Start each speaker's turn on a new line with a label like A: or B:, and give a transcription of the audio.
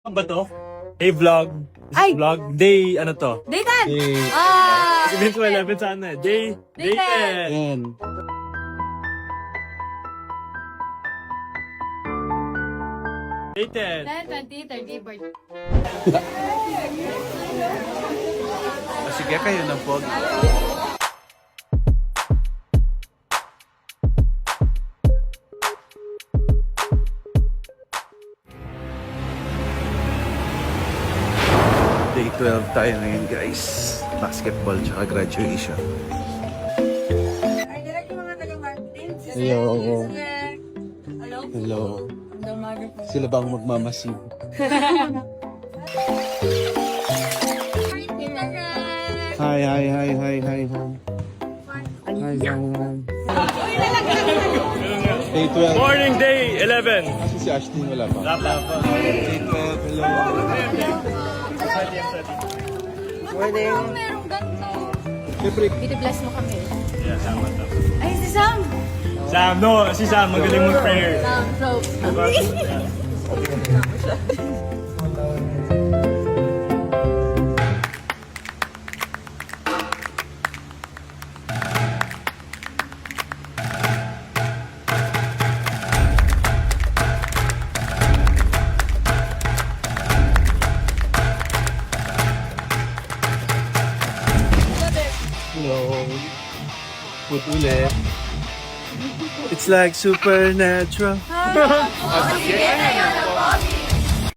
A: Ano ba to? Day vlog.
B: Ay!
A: Vlog. Day, ano to?
B: Day 10!
A: Day...
B: Ah!
A: Day 11 sana. Day...
B: Day 10.
A: 10. Day 10.
B: 10, 20, 30, 40.
C: Sige kayo ng pod. Day 12 tayo ngayon guys. Basketball tsaka graduation.
D: Ay, direct yung mga taga-marketing.
C: Hello.
D: Hello.
C: Hello.
D: Hello, Mother.
C: Sila bang magmamasid? Hi, hi, hi, hi, hi, hi. Hi, hi, hi. Day 12.
A: Morning day 11.
C: Kasi si Ashley wala pa.
A: Wala pa.
C: Day 12, hello.
B: Merong ganito.
C: Siyempre,
B: Binibless mo kami.
A: Yeah, sama to.
B: Ay, si Sam!
A: Sam, no. Si Sam, magaling mag-prayer.
B: Sam, so...
A: Diba?
C: hello. Food ulit. It's like supernatural.
B: Sige!